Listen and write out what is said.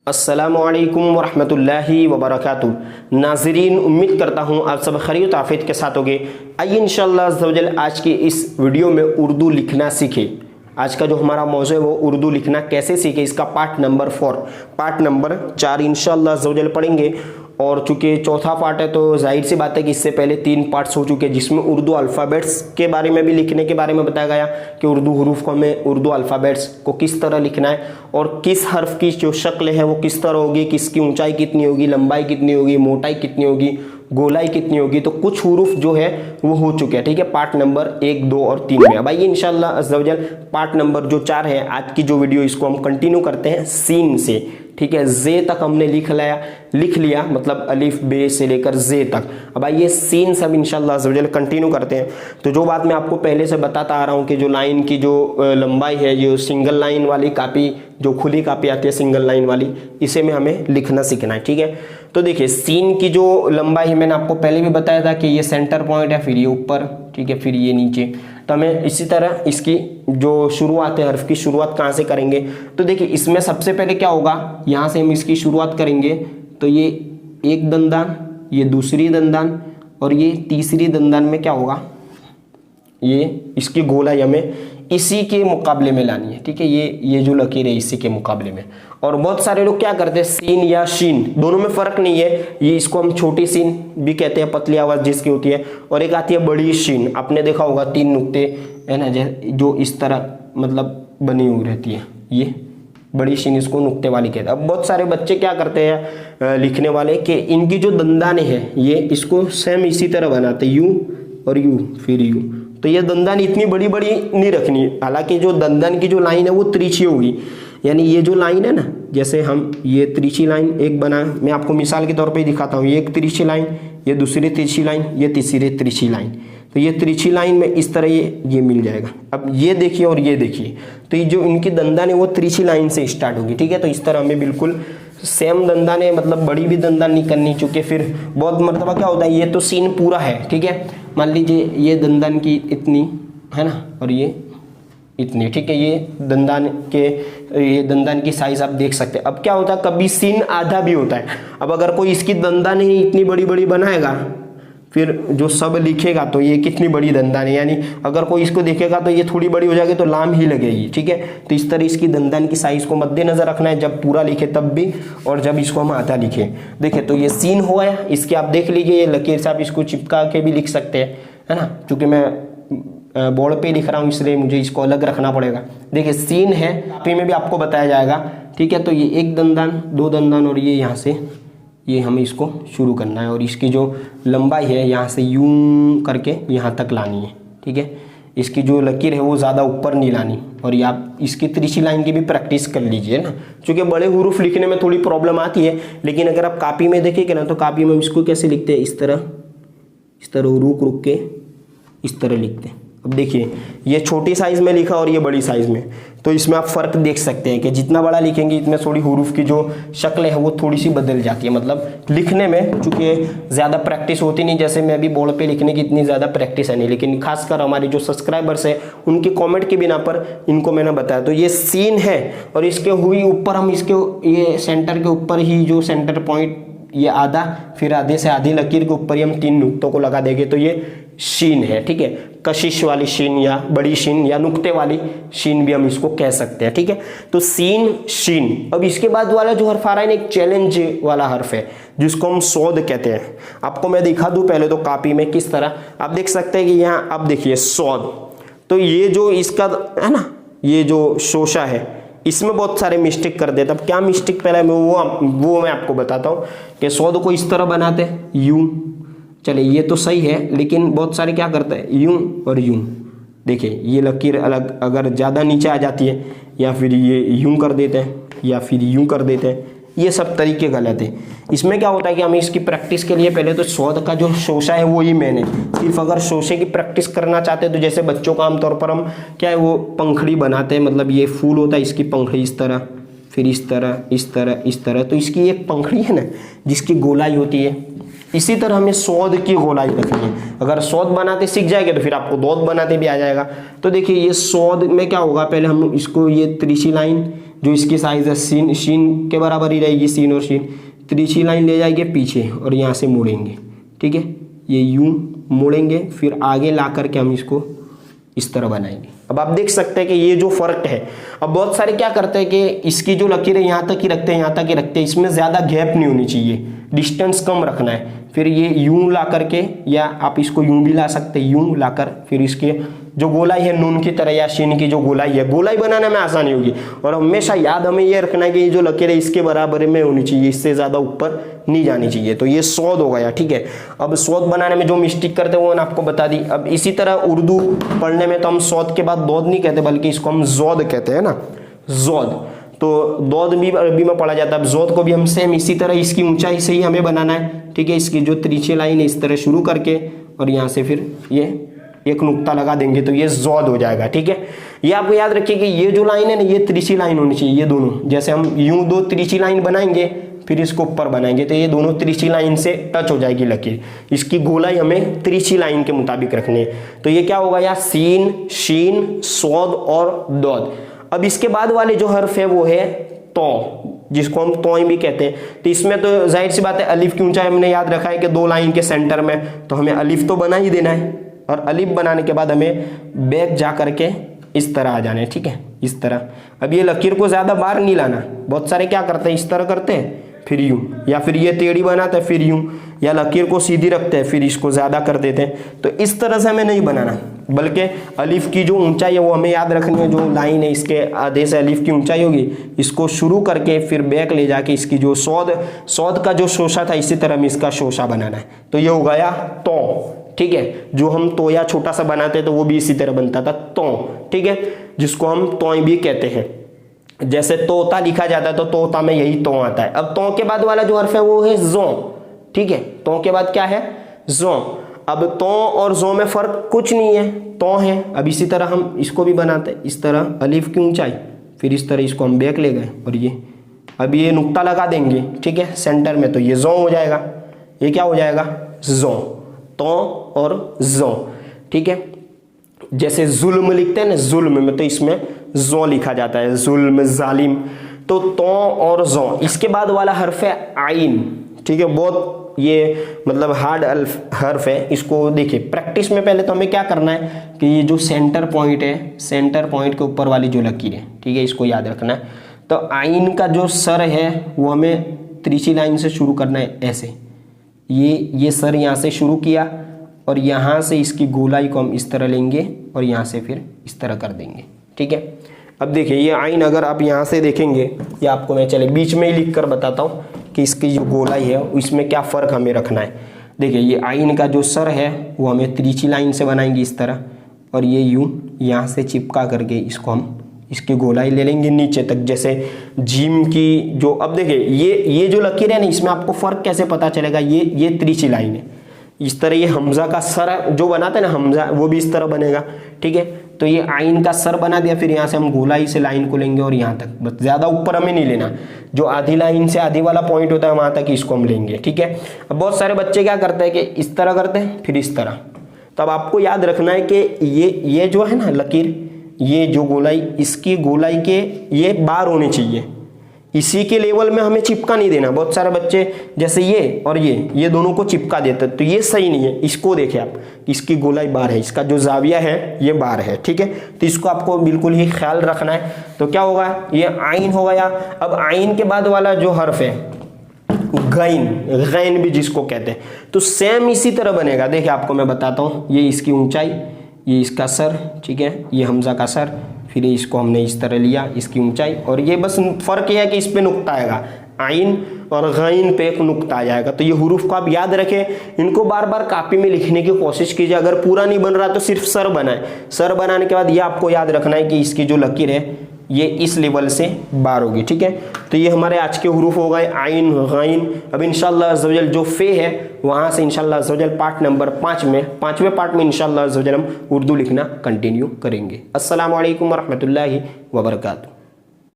अस्सलामुअलैकुम वरहमतुल्लाहि वबरकातुहू। नाज़रीन, उम्मीद करता हूँ आप सब खैरियत आफियत के साथ होंगे। आइए इंशाअल्लाह अज़्ज़ा वजल आज की इस वीडियो में उर्दू लिखना सीखें। आज का जो हमारा मौज़ू है वो उर्दू लिखना कैसे सीखे, इसका पार्ट नंबर 4 पार्ट नंबर 4 इंशाअल्लाह अज़्ज़ा वजल पढ़ेंगे। और चूँकि चौथा पार्ट है तो जाहिर सी बात है कि इससे पहले 3 पार्ट्स हो चुके हैं, जिसमें उर्दू अल्फ़ाबेट्स के बारे में भी लिखने के बारे में बताया गया कि उर्दू हरूफ को हमें उर्दू अल्फ़ाबेट्स को किस तरह लिखना है और किस हर्फ की जो शक्ल है वो किस तरह होगी, किसकी ऊंचाई कितनी होगी, लंबाई कितनी होगी, मोटाई कितनी होगी, गोलाई कितनी होगी। तो कुछ हुरूफ जो है वो हो चुके हैं, ठीक है, पार्ट नंबर 1, 2 और 3 में। अब आइए इंशाअल्लाह अज़्ज़ा वजल पार्ट नंबर जो 4 है आज की जो वीडियो, इसको हम कंटिन्यू करते हैं सीन से, ठीक है। जे तक हमने लिख लिया मतलब अलिफ बे से लेकर जे तक। अब आइए सीन सब इंशाअल्लाह अज़्ज़ा वजल कंटिन्यू करते हैं। तो जो बात मैं आपको पहले से बताता आ रहा हूँ कि जो लाइन की जो लंबाई है, जो सिंगल लाइन वाली कापी, जो खुली कापी आती है सिंगल लाइन वाली, इसे में हमें लिखना सीखना है, ठीक है। तो देखिए सीन की जो लंबाई है मैंने आपको पहले भी बताया था कि ये सेंटर पॉइंट है, फिर ये ऊपर, ठीक है, फिर ये नीचे। तो हमें इसी तरह इसकी जो शुरुआत है, हर्फ की शुरुआत कहाँ से करेंगे, तो देखिए इसमें सबसे पहले क्या होगा, यहाँ से हम इसकी शुरुआत करेंगे। तो ये एक दंदान, ये दूसरी दंदान और ये तीसरी दंदान में क्या होगा, ये इसकी गोलाई हमें इसी के मुकाबले में लानी है, ठीक है। ये जो लकीर है इसी के मुकाबले में। और बहुत सारे लोग क्या करते हैं, सीन या शीन दोनों में फ़र्क नहीं है। ये इसको हम छोटी सीन भी कहते हैं, पतली आवाज़ जिसकी होती है, और एक आती है बड़ी शीन। आपने देखा होगा 3 नुक्ते है ना, जो इस तरह मतलब बनी हुई रहती है, ये बड़ी शीन, इसको नुक्ते वाली कहते हैं। अब बहुत सारे बच्चे क्या करते हैं लिखने वाले कि इनकी जो दंदाने हैं ये इसको सेम इसी तरह बनाते, यूँ और यूँ फिर यूँ। तो ये दंदान इतनी बड़ी बड़ी नहीं रखनी, हालांकि जो दंदान की जो लाइन है वो तिरछी होगी। यानी ये जो लाइन है ना, जैसे हम ये तिरछी लाइन एक बना, मैं आपको मिसाल के तौर पे दिखाता हूँ। ये एक तिरछी लाइन, ये दूसरी तिरछी लाइन, ये तीसरी तिरछी लाइन। तो ये तिरछी लाइन में इस तरह ये मिल जाएगा। अब ये देखिए और ये देखिए, तो ये जो इनकी दंदान है वो तिरछी लाइन से स्टार्ट होगी, ठीक है। तो इस तरह हमें बिल्कुल सेम दंदान है, मतलब बड़ी भी दंदान नहीं करनी, चूँकि फिर बहुत मरतबा क्या होता है, ये तो सीन पूरा है, ठीक है। मान लीजिए ये दंदान की इतनी है ना, और ये इतनी, ठीक है। ये दंदान की साइज आप देख सकते हैं। अब क्या होता है, कभी सीन आधा भी होता है। अब अगर कोई इसकी दंदान ही इतनी बड़ी बड़ी बनाएगा, फिर जो सब लिखेगा तो ये कितनी बड़ी दंदान है, यानी अगर कोई इसको देखेगा तो ये थोड़ी बड़ी हो जाएगी तो लाम ही लगेगी, ठीक है। तो इस तरह इसकी दंदान की साइज को मद्देनजर रखना है, जब पूरा लिखे तब भी और जब इसको हम आधा लिखे। देखिए तो ये सीन हो गया, इसके आप देख लीजिए ये लकीर से आप इसको चिपका के भी लिख सकते हैं, है ना। चूँकि मैं बोर्ड पे लिख रहा हूँ इसलिए मुझे इसको अलग रखना पड़ेगा। देखिए सीन है, कापी में भी आपको बताया जाएगा, ठीक है। तो ये एक दंदान, 2 दंदान और ये यहाँ से ये हमें इसको शुरू करना है, और इसकी जो लंबाई है यहाँ से यूं करके यहाँ तक लानी है, ठीक है। इसकी जो लकीर है वो ज़्यादा ऊपर नहीं लानी। और ये आप इसकी तिरछी लाइन की भी प्रैक्टिस कर लीजिए ना, क्योंकि बड़े हुरूफ लिखने में थोड़ी प्रॉब्लम आती है, लेकिन अगर आप कापी में देखेंगे ना तो कापी में इसको कैसे लिखते हैं, इस तरह रुक रुक के इस तरह लिखते हैं। अब देखिए ये छोटी साइज़ में लिखा और ये बड़ी साइज़ में, तो इसमें आप फ़र्क देख सकते हैं कि जितना बड़ा लिखेंगे इतने थोड़ी हुरूफ की जो शक्ल है वो थोड़ी सी बदल जाती है। मतलब लिखने में चूँकि ज़्यादा प्रैक्टिस होती नहीं, जैसे मैं भी बोर्ड पे लिखने की इतनी ज़्यादा प्रैक्टिस है नहीं, लेकिन खासकर हमारे जो सब्सक्राइबर्स हैं उनके कॉमेंट के बिना पर इनको मैंने बताया। तो ये सीन है और इसके हुई ऊपर हम इसके ये सेंटर के ऊपर ही जो सेंटर पॉइंट ये आधा, फिर आधे से आधी लकीर के ऊपर ही हम 3 नुक्तों को लगा देंगे, तो ये शीन है, ठीक है। कशिश वाली शीन या बड़ी शीन या नुक्ते वाली शीन भी हम इसको कह सकते हैं, ठीक है। तो सीन शीन। अब इसके बाद वाला जो हर्फ आ रहा है ना, एक चैलेंज वाला हर्फ है जिसको हम सौद कहते हैं। आपको मैं दिखा दूं पहले तो कापी में किस तरह, आप देख सकते हैं कि यहाँ आप देखिए सौद। तो ये जो इसका है ना, ये जो शोशा है इसमें बहुत सारे मिस्टेक कर देते। अब क्या मिस्टेक पहले वो मैं आपको बताता हूँ कि सौद को इस तरह बनाते हैं यूं। चलिए ये तो सही है, लेकिन बहुत सारे क्या करते हैं यूं और यूं। देखिए ये लकीर अलग अगर ज़्यादा नीचे आ जाती है, या फिर ये यूं कर देते हैं या फिर यूं कर देते हैं, ये सब तरीके गलत है। इसमें क्या होता है कि हमें इसकी प्रैक्टिस के लिए पहले तो सौद का जो शोशा है वो ही मेन है। सिर्फ अगर शोशे की प्रैक्टिस करना चाहते हैं तो जैसे बच्चों का आमतौर पर हम क्या है वो पंखड़ी बनाते हैं, मतलब ये फूल होता है, इसकी पंखड़ी इस तरह, फिर इस तरह इस तरह इस तरह। तो इसकी एक पंखड़ी है ना जिसकी गोलाई होती है, इसी तरह हमें सौद की गोलाई रखनी है। अगर सौद बनाते सीख जाएंगे तो फिर आपको दौद बनाते भी आ जाएगा। तो देखिए ये सौद में क्या होगा, पहले हम इसको ये तिरछी लाइन जो इसकी साइज़ है सीन शीन के बराबर ही रहेगी, सीन और शीन। तिरछी लाइन ले जाएंगे पीछे और यहाँ से मोड़ेंगे, ठीक है, ये यूं मोड़ेंगे, फिर आगे ला करके हम इसको इस तरह बनाएंगे। अब आप देख सकते हैं कि ये जो फर्क है, अब बहुत सारे क्या करते हैं कि इसकी जो लकीर है यहाँ तक ही रखते हैं, यहाँ तक ही रखते हैं, इसमें ज़्यादा गैप नहीं होनी चाहिए, डिस्टेंस कम रखना है। फिर ये यूं ला करके, या आप इसको यूं भी ला सकते हैं, यूं लाकर फिर इसके जो गोलाई है नून की तरह या शीन की जो गोलाई है, गोलाई बनाने में आसानी होगी। और हमेशा याद हमें ये रखना है कि ये जो लकीर है इसके बराबर में होनी चाहिए, इससे ज़्यादा ऊपर नहीं जानी चाहिए। तो ये सौद हो गया, ठीक है। अब सौद बनाने में जो मिस्टेक करते हैं वो मैंने आपको बता दी। अब इसी तरह उर्दू पढ़ने में तो हम सौद के बाद दौद नहीं कहते, बल्कि इसको हम जौद कहते हैं ना, जौद। तो दौद भी अरबी में पढ़ा जाता है। अब जौद को भी हम सेम इसी तरह इसकी ऊंचाई से ही हमें बनाना है, ठीक है। इसकी जो तिरछी लाइन है इस तरह शुरू करके और यहाँ से फिर ये एक नुक्ता लगा देंगे तो ये जौद हो जाएगा, ठीक है। ये आपको याद रखिए कि ये जो लाइन है ना, ये तिरछी लाइन होनी चाहिए, ये दोनों। जैसे हम यूं दो तिरछी लाइन बनाएंगे फिर इसको ऊपर बनाएंगे तो ये दोनों तिरछी लाइन से टच हो जाएगी लकीर। इसकी गोलाई हमें तिरछी लाइन के मुताबिक रखनी है। तो ये क्या होगा यार, सीन, शीन, सौद और दौद। अब इसके बाद वाले जो हर्फ है वो है तो, जिसको हम तोय भी कहते हैं। तो इसमें तो जाहिर सी बात है अलिफ की ऊंचाई हमने याद रखा है कि 2 लाइन के सेंटर में, तो हमें अलिफ तो बना ही देना है। और अलिफ बनाने के बाद हमें बैक जा करके इस तरह आ जाना है, ठीक है, इस तरह। अब ये लकीर को ज़्यादा बाहर नहीं लाना। बहुत सारे क्या करते हैं, इस तरह करते हैं फिर यूं, या फिर ये टेढ़ी बनाते हैं फिर यूं, या लकीर को सीधी रखते हैं फिर इसको ज़्यादा कर देते हैं। तो इस तरह से हमें नहीं बनाना, बल्कि अलिफ की जो ऊंचाई है वो हमें याद रखनी है। जो लाइन है इसके आधे से अलिफ की ऊंचाई होगी, इसको शुरू करके फिर बैक ले जाके इसकी जो सौद का जो शोशा था इसी तरह में इसका शोशा बनाना है। तो ये हो गया तो, ठीक है। जो हम तोया छोटा सा बनाते हैं तो वो भी इसी तरह बनता था तो, ठीक है, जिसको हम तोय भी कहते हैं। जैसे तोता लिखा जाता है तो तोता में यही तो आता है। अब तो के बाद वाला जो हर्फ है वो है जो, ठीक है। तो के बाद क्या है, जो। अब तो और जो में फर्क कुछ नहीं है, तो है। अब इसी तरह हम इसको भी बनाते हैं, इस तरह अलिफ की ऊंचाई, फिर इस तरह इसको हम बैक ले गए और ये अब ये नुक्ता लगा देंगे, ठीक है, सेंटर में। तो ये जो हो जाएगा, ये क्या हो जाएगा, जो, तो और जो, ठीक है। जैसे जुल्म लिखते हैं ना, जुल्म में तो इसमें जो लिखा जाता है, जुल्म, जालिम। तो और जो। इसके बाद वाला हर्फ है आइन, ठीक है। बहुत ये मतलब हार्ड हर्फ है। इसको देखिए प्रैक्टिस में पहले तो हमें क्या करना है कि ये जो सेंटर पॉइंट है, सेंटर पॉइंट के ऊपर वाली जो लकीर है, ठीक है, इसको याद रखना है। तो आइन का जो सर है वो हमें तिरछी लाइन से शुरू करना है, ऐसे। ये सर यहाँ से शुरू किया और यहाँ से इसकी गोलाई को हम इस तरह लेंगे और यहाँ से फिर इस तरह कर देंगे, ठीक है। अब देखिए ये आइन अगर आप यहाँ से देखेंगे, ये आपको मैं चले बीच में ही लिख कर बताता हूँ कि इसकी जो गोलाई है इसमें क्या फ़र्क हमें रखना है। देखिए ये आइन का जो सर है वो हमें तिरछी लाइन से बनाएंगे इस तरह, और ये यूं यहाँ से चिपका करके इसको हम इसकी गोलाई ले लेंगे नीचे तक, जैसे जीम की जो। अब देखिए ये जो लकीर है ना, इसमें आपको फ़र्क कैसे पता चलेगा, ये तिरछी लाइन है। इस तरह ये हमजा का सर जो बनाते हैं ना हमजा, वो भी इस तरह बनेगा, ठीक है। तो ये आइन का सर बना दिया, फिर यहाँ से हम गोलाई से लाइन को लेंगे और यहाँ तक, बस ज़्यादा ऊपर हमें नहीं लेना। जो आधी लाइन से आधी वाला पॉइंट होता है वहाँ तक इसको हम लेंगे, ठीक है। अब बहुत सारे बच्चे क्या करते हैं कि इस तरह करते हैं फिर इस तरह। तो अब आपको याद रखना है कि ये जो है ना लकीर, ये जो गोलाई, इसकी गोलाई के ये बार होने चाहिए, इसी के लेवल में हमें चिपका नहीं देना। बहुत सारे बच्चे जैसे ये और ये दोनों को चिपका देते, तो ये सही नहीं है। इसको देखें आप, इसकी गोलाई बार है, इसका जो जाविया है ये बार है, ठीक है। तो इसको आपको बिल्कुल ही ख्याल रखना है। तो क्या होगा, ये आइन हो गया। अब आइन के बाद वाला जो हर्फ है गैन, गैन भी जिसको कहते हैं, तो सेम इसी तरह बनेगा। देखिए आपको मैं बताता हूँ, ये इसकी ऊंचाई, ये इसका सर, ठीक है, ये हमजा का सर, फिर इसको हमने इस तरह लिया, इसकी ऊंचाई, और ये बस फर्क ये है कि इस पे नुक्ता आएगा, आइन और गैन पे एक नुक्ता आ जाएगा। तो ये हुरूफ को आप याद रखें, इनको बार बार कॉपी में लिखने की कोशिश कीजिए। अगर पूरा नहीं बन रहा तो सिर्फ सर बनाए। सर बनाने के बाद ये आपको याद रखना है कि इसकी जो लकीर है ये इस लेवल से बार होगी, ठीक है। तो ये हमारे आज के हुरूफ हो गए आइन, गैन। अब इंशाअल्लाह अज़्ज़वजल जो फे है वहाँ से इंशाअल्लाह अज़्ज़वजल पार्ट नंबर 5 में, 5वें पार्ट में इंशाअल्लाह अज़्ज़वजल हम उर्दू लिखना कंटिन्यू करेंगे। अस्सलामु अलैकुम वरहमतुल्लाहि वबरकातुहू।